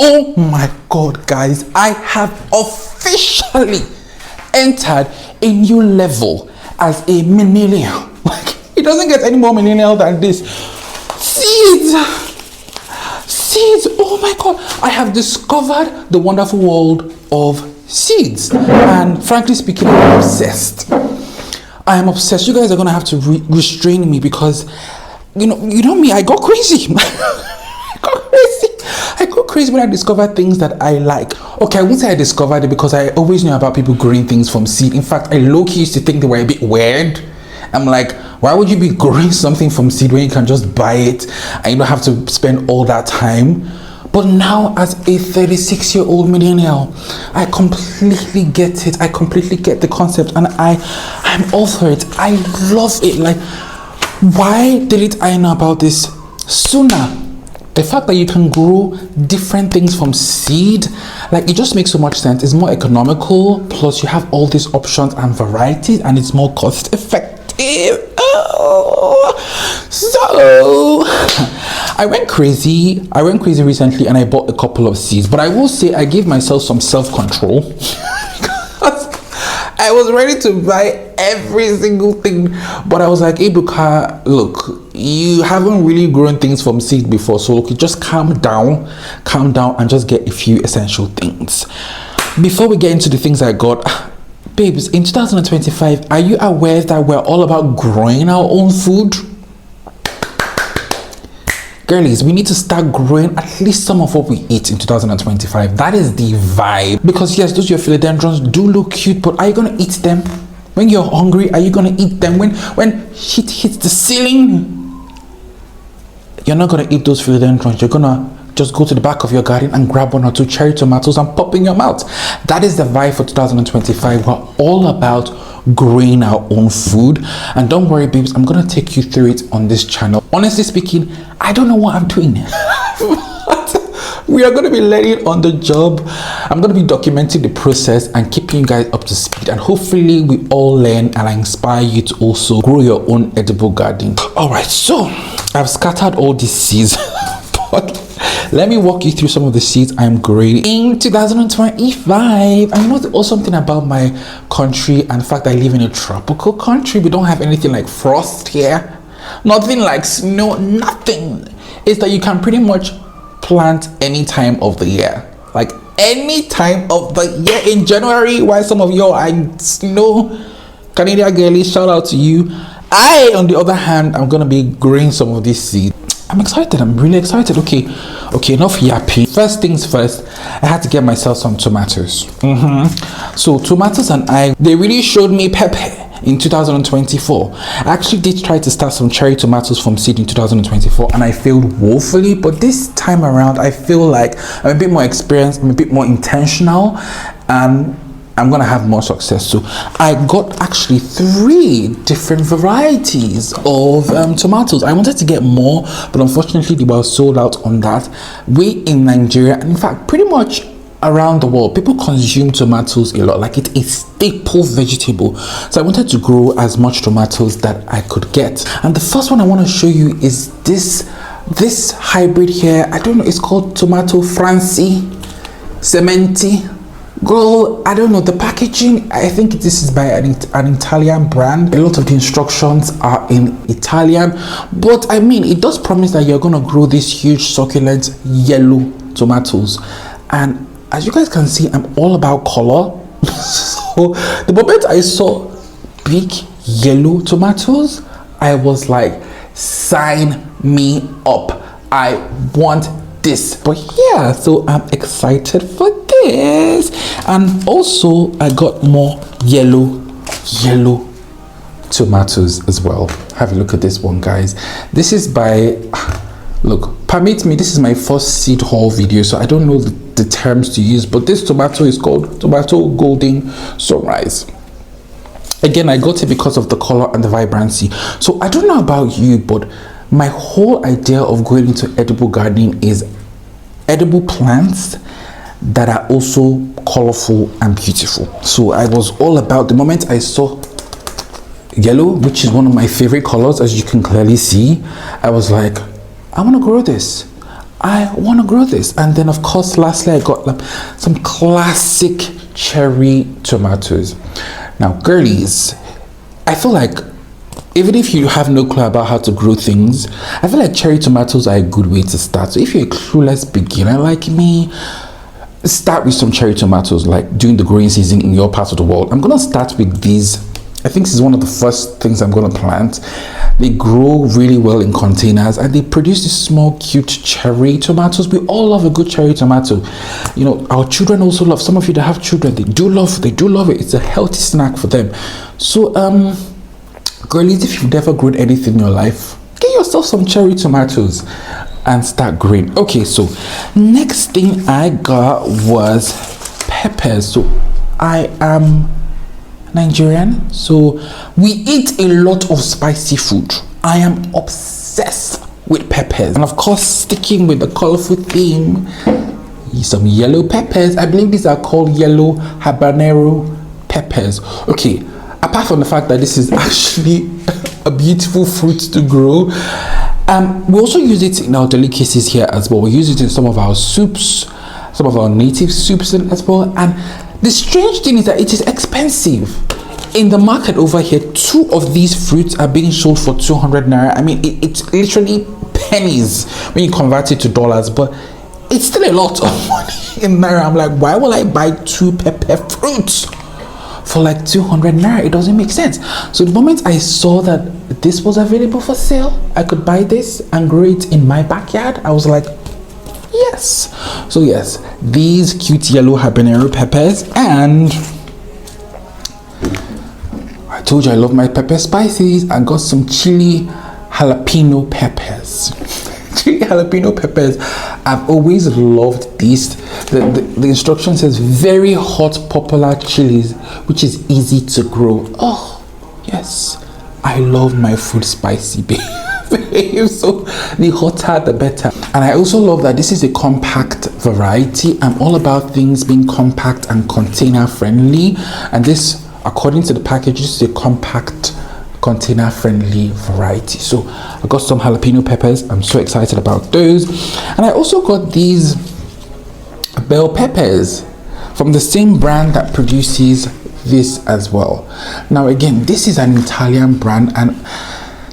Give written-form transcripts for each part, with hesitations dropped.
Oh my god, guys, I have officially entered a new level as a millennial. Like, it doesn't get any more millennial than this. Seeds, oh my god, I have discovered the wonderful world of seeds, and frankly speaking, I'm obsessed. I am obsessed. You guys are gonna have to restrain me, because you know me, I go crazy. I go crazy when I discover things that I like. Okay, I won't say I discovered it, because I always knew about people growing things from seed. In fact, I low-key used to think they were a bit weird. I'm like, why would you be growing something from seed when you can just buy it and you don't have to spend all that time? But now, as a 36-year-old millennial, I completely get it. I completely get the concept, and I'm all for it. I love it. Like, why didn't I know about this sooner? The fact that you can grow different things from seed, like, it just makes so much sense. It's more economical, plus you have all these options and varieties, and it's more cost effective. So I went crazy recently, and I bought a couple of seeds, but I will say I gave myself some self-control because I was ready to buy every single thing, but I was like, Ebuka, look, you haven't really grown things from seed before, so look, just calm down and just get a few essential things. Before we get into the things I got, babes, in 2025, are you aware that we're all about growing our own food? Girlies, we need to start growing at least some of what we eat in 2025. That is the vibe. Because yes, those your philodendrons do look cute, but are you gonna eat them? When you're hungry, are you gonna eat them? When shit hits the ceiling, you're not gonna eat those philodendrons. You're gonna just go to the back of your garden and grab 1 or 2 cherry tomatoes and pop in your mouth. That is the vibe for 2025. We're all about growing our own food. And don't worry, babes, I'm gonna take you through it on this channel. Honestly speaking, I don't know what I'm doing. We are going to be learning on the job. I'm going to be documenting the process and keeping you guys up to speed, and hopefully we all learn and I inspire you to also grow your own edible garden. All right, so I've scattered all these seeds, but let me walk you through some of the seeds I'm growing in 2025. And you know the awesome thing about my country and the fact that I live in a tropical country, we don't have anything like frost here, nothing like snow, nothing. Is that you can pretty much plant any time of the year, like any time of the year. In January, while some of you are in snow, Canadian girlies, shout out to you. I, on the other hand, I'm gonna be growing some of these seeds. I'm excited. I'm really excited. Okay, enough yapping. First things first, I had to get myself some tomatoes. So tomatoes and they really showed me pepper in 2024. I actually did try to start some cherry tomatoes from seed in 2024, and I failed woefully. But this time around, I feel like I'm a bit more experienced, I'm a bit more intentional, and I'm gonna have more success. So I got actually 3 different varieties of tomatoes. I wanted to get more, but unfortunately they were sold out on that. We in Nigeria, and in fact pretty much around the world, people consume tomatoes a lot. Like, it is staple vegetable. So I wanted to grow as much tomatoes that I could get. And the first one I want to show you is this hybrid here. I don't know, it's called tomato franci cementi. Girl, I don't know the packaging. I think this is by an Italian brand. A lot of the instructions are in Italian, but I mean, it does promise that you're gonna grow these huge succulent yellow tomatoes. And as you guys can see, I'm all about color. So the moment I saw big yellow tomatoes, I was like, sign me up, I want this. But yeah, so I'm excited for this. And also I got more yellow tomatoes as well. Have a look at this one, guys. This is by, look, permit me, this is my first seed haul video, so I don't know the terms to use, but this tomato is called Tomato Golden Sunrise. Again, I got it because of the color and the vibrancy. So I don't know about you, but my whole idea of going into edible gardening is edible plants that are also colorful and beautiful. So I was all about, the moment I saw yellow, which is one of my favorite colors, as you can clearly see, I was like, I want to grow this. I want to grow this. And then of course lastly I got some classic cherry tomatoes. Now girlies, I feel like even if you have no clue about how to grow things, I feel like cherry tomatoes are a good way to start. So if you're a clueless beginner like me, start with some cherry tomatoes, like during the growing season in your part of the world. I'm gonna start with these. I think this is one of the first things I'm gonna plant. They grow really well in containers and they produce these small cute cherry tomatoes. We all love a good cherry tomato. You know, our children also love. Some of you that have children, they do love it. It's a healthy snack for them. So girlies, if you've never grown anything in your life, get yourself some cherry tomatoes and start growing. Okay, so next thing I got was peppers. So I am Nigerian, so we eat a lot of spicy food. I am obsessed with peppers, and of course sticking with the colorful theme, some yellow peppers. I believe these are called yellow habanero peppers. Okay, apart from the fact that this is actually a beautiful fruit to grow, we also use it in our delicacies here as well. We use it in some of our soups, some of our native soups as well. And the strange thing is that it is expensive. In the market over here, 2 of these fruits are being sold for 200 naira. I mean, it's literally pennies when you convert it to dollars, but it's still a lot of money in naira. I'm like, why will I buy 2 pepper fruits for like 200 naira? It doesn't make sense. So the moment I saw that this was available for sale, I could buy this and grow it in my backyard, I was like, yes. So yes, these cute yellow habanero peppers, and I told you I love my pepper spices. I got some chili jalapeno peppers. Chili jalapeno peppers, I've always loved these. The instruction says very hot popular chilies which is easy to grow. Oh yes, I love my food spicy, babe. So the hotter the better. And I also love that this is a compact variety. I'm all about things being compact and container friendly, and this, according to the package, this is a compact container friendly variety. So I got some jalapeno peppers. I'm so excited about those. And I also got these bell peppers from the same brand that produces this as well. Now again, this is an Italian brand, and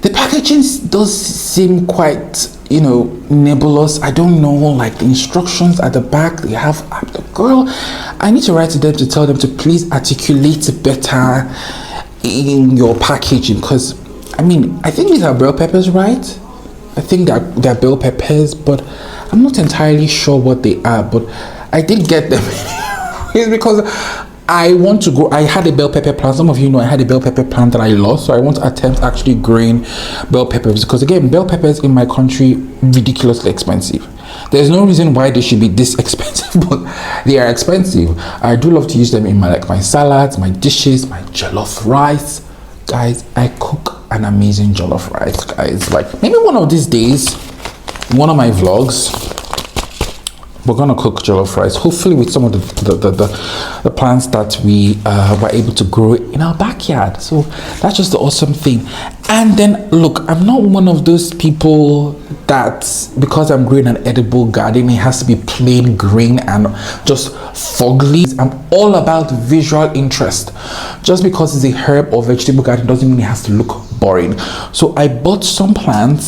the packaging does seem quite, you know, nebulous. I don't know, like the instructions at the back they have. Girl, I need to write to them to tell them to please articulate better in your packaging, because I mean, I think these are bell peppers, right? I think that they're bell peppers, but I'm not entirely sure what they are. But I did get them it's because I want to grow. I had a bell pepper plant. Some of you know I had a bell pepper plant that I lost, so I want to attempt actually growing bell peppers, because again, bell peppers in my country ridiculously expensive. There's no reason why they should be this expensive, but they are expensive. I do love to use them in my salads, my dishes, my jollof rice. Guys, I cook an amazing jollof rice, guys. Like maybe one of these days, one of my vlogs, we're gonna cook jollof rice, hopefully with some of the plants that we were able to grow in our backyard. So that's just the awesome thing. And then look, I'm not one of those people that because I'm growing an edible garden, it has to be plain green and just fugly. I'm all about visual interest. Just because it's a herb or vegetable garden doesn't mean it has to look boring. So I bought some plant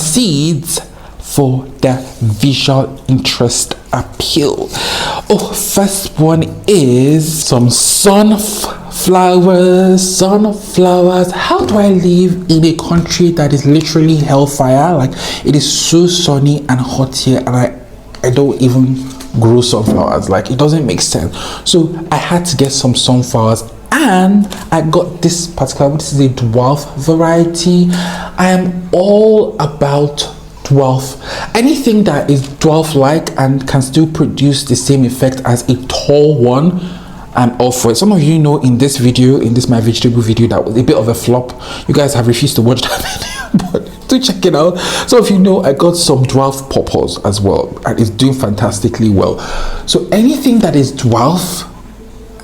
seeds for the visual interest appeal. Oh, first one is some sunflowers. How do I live in a country that is literally hellfire? Like, it is so sunny and hot here, and I don't even grow sunflowers. Like, it doesn't make sense. So I had to get some sunflowers, and I got this particular, this is a dwarf variety. I am all about dwarf. Anything that is dwarf like and can still produce the same effect as a tall one, I'm all for it. Some of you know in this video, in this my vegetable video, that was a bit of a flop. You guys have refused to watch that video, but do check it out. So if you know, I got some dwarf poppers as well, and it's doing fantastically well. So anything that is dwarf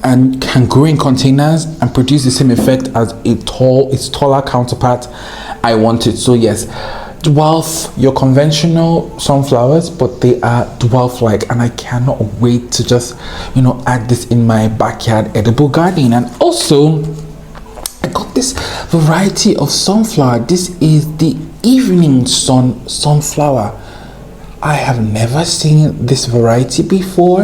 and can grow in containers and produce the same effect as its taller counterpart, I want it. So yes, dwarf your conventional sunflowers, but they are dwarf-like, and I cannot wait to just, add this in my backyard edible garden. And also, I got this variety of sunflower. This is the evening sunflower. I have never seen this variety before,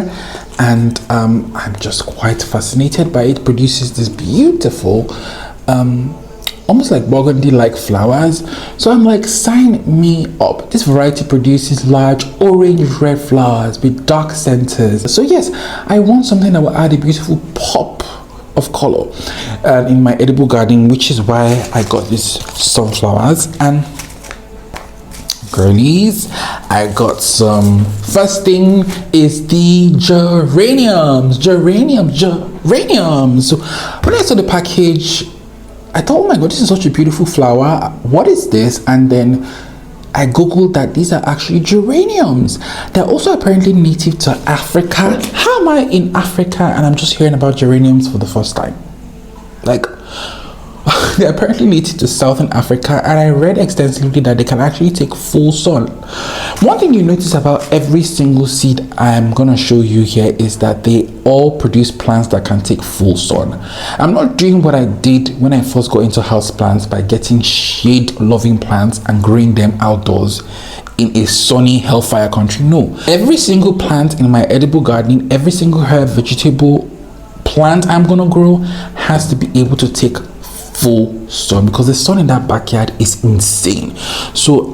and I'm just quite fascinated by it. It produces this beautiful almost like burgundy-like flowers. So I'm like, sign me up. This variety produces large orange red flowers with dark centers. So yes, I want something that will add a beautiful pop of color in my edible garden, which is why I got these sunflowers. And girlies, I got some. First thing is the geraniums. So when I saw the package, I thought, oh my god, this is such a beautiful flower. What is this? And then I googled that these are actually geraniums. They're also apparently native to Africa. How am I in Africa and I'm just hearing about geraniums for the first time? Like, they're apparently native to Southern Africa, and I read extensively that they can actually take full sun. One thing you notice about every single seed I'm gonna show you here is that they all produce plants that can take full sun. I'm not doing what I did when I first got into house plants by getting shade loving plants and growing them outdoors in a sunny hellfire country. No, every single plant in my edible garden, every single herb, vegetable, plant I'm gonna grow has to be able to take full sun, because the sun in that backyard is insane. So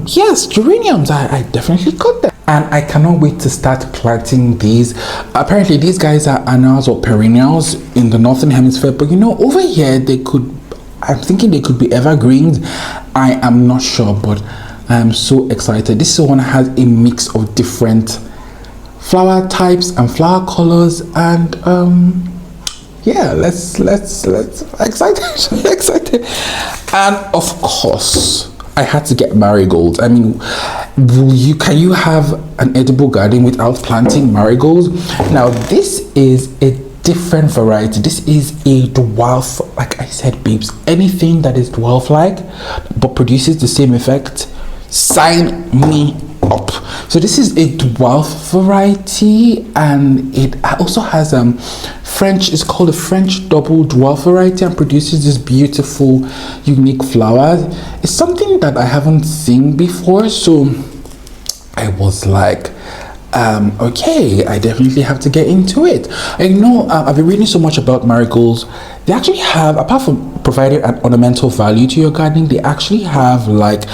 yes, geraniums, I definitely got them, and I cannot wait to start planting these. Apparently these guys are annuals or perennials in the northern hemisphere, but over here I'm thinking they could be evergreens. I am not sure, but I am so excited. This one has a mix of different flower types and flower colors, and yeah, let's excited. And of course, I had to get marigolds. I mean, can you have an edible garden without planting marigolds? Now, this is a different variety. This is a dwarf, like I said, babes. Anything that is dwarf-like but produces the same effect, sign me up. So this is a dwarf variety, and it also has it's called a French double dwarf variety, and produces this beautiful unique flowers. It's something that I haven't seen before, so I was like, okay, I definitely have to get into it. I've been reading so much about marigolds. They actually have, apart from providing an ornamental value to your gardening, they actually have like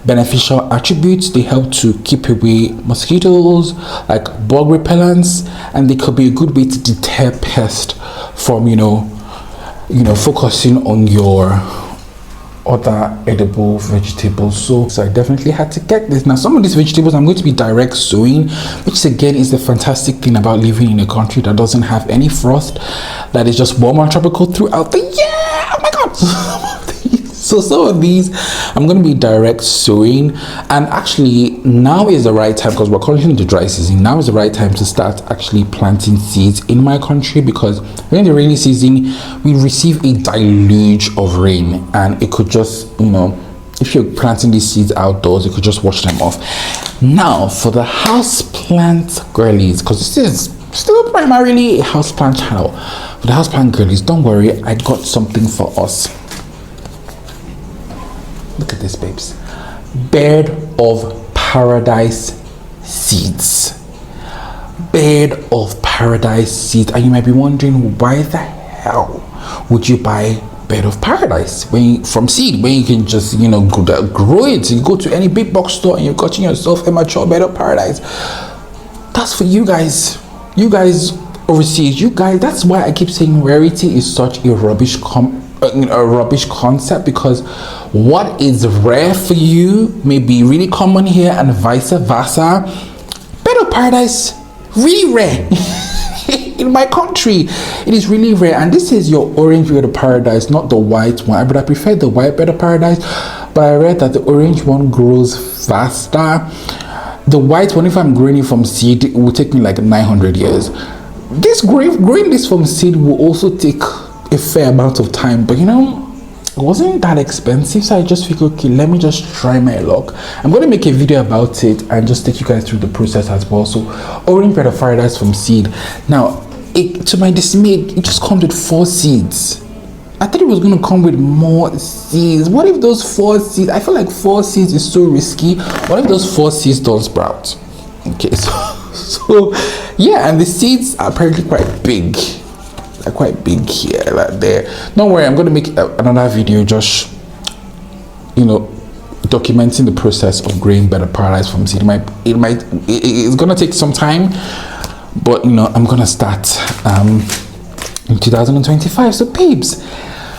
beneficial attributes. They help to keep away mosquitoes, like bug repellents, and they could be a good way to deter pests from focusing on your other edible vegetables. So I definitely had to get this. Now, some of these vegetables I'm going to be direct sowing, which again is the fantastic thing about living in a country that doesn't have any frost, that is just warm and tropical throughout the year. Oh my god. So some of these I'm going to be direct sowing, and actually now is the right time, because we're currently in the dry season. Now is the right time to start actually planting seeds in my country, because during the rainy season we receive a deluge of rain, and it could just, if you're planting these seeds outdoors, you could just wash them off. Now for the house plant girlies, because this is still primarily a house plant channel. For the house plant girlies, don't worry, I got something for us. Look at this, babes. Bird of paradise seeds. Bird of paradise seeds. And you might be wondering, why the hell would you buy bird of paradise from seed when you can just grow it? You go to any big box store and you're cutting yourself a mature bird of paradise. That's for you guys overseas. That's why I keep saying rarity is such a rubbish concept, because what is rare for you may be really common here, and vice versa. Bird of paradise, really rare. In my country, it is really rare. And this is your orange bird of paradise, not the white one. But I prefer the white bird of paradise, but I read that the orange one grows faster. The white one, if I'm growing it from seed, it will take me like 900 years. Growing this from seed will also take a fair amount of time, but it wasn't that expensive, so I just figured, okay, let me just try my luck. I'm going to make a video about it and just take you guys through the process as well. So orange bed of paradise from seed. Now, to my dismay, it just comes with 4 seeds. I thought it was going to come with more seeds. What if those 4 seeds, I feel like 4 seeds is so risky. What if those 4 seeds don't sprout? Okay, so yeah, and the seeds are apparently quite big. They're quite big here, like there. Don't worry, I'm going to make another video just, documenting the process of growing bed of paradise from seed. It's going to take some time, but I'm going to start in 2025. So babes,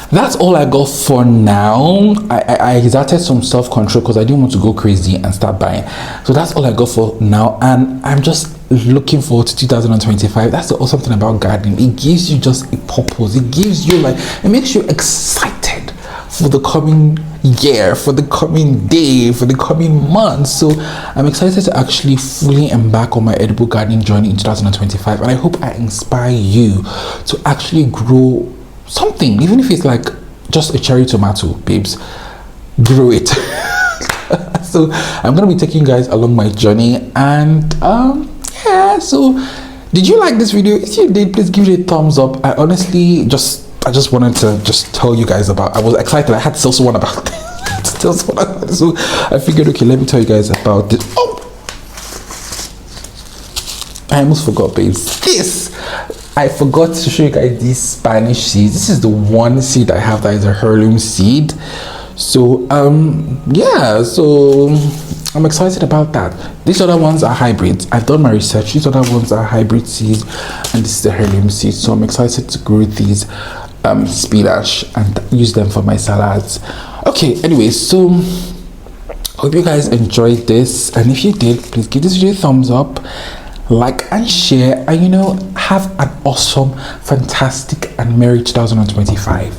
that's all I got for now. I exerted some self-control because I didn't want to go crazy and start buying. So that's all I got for now, and I'm just looking forward to 2025. That's the awesome thing about gardening. It gives you just a purpose. It gives you it makes you excited for the coming year, for the coming day, for the coming month. So I'm excited to actually fully embark on my edible gardening journey in 2025, and I hope I inspire you to actually grow something, even if it's like just a cherry tomato. Babes, grow it. So I'm gonna be taking you guys along my journey, and yeah, so did you like this video? If you did, please give it a thumbs up. I just wanted to just tell you guys about, I was excited. I had to tell someone about this. So I figured, okay, let me tell you guys about this. Oh, I almost forgot, babes. I forgot to show you guys these Spanish seeds. This is the one seed I have that is a heirloom seed. So yeah, so I'm excited about that. These other ones are hybrids. I've done my research. These other ones are hybrid seeds, and this is the heirloom seed. So I'm excited to grow these spinach and use them for my salads. Okay, anyway, so hope you guys enjoyed this, and if you did, please give this video a thumbs up, like and share, and have an awesome, fantastic and merry 2025.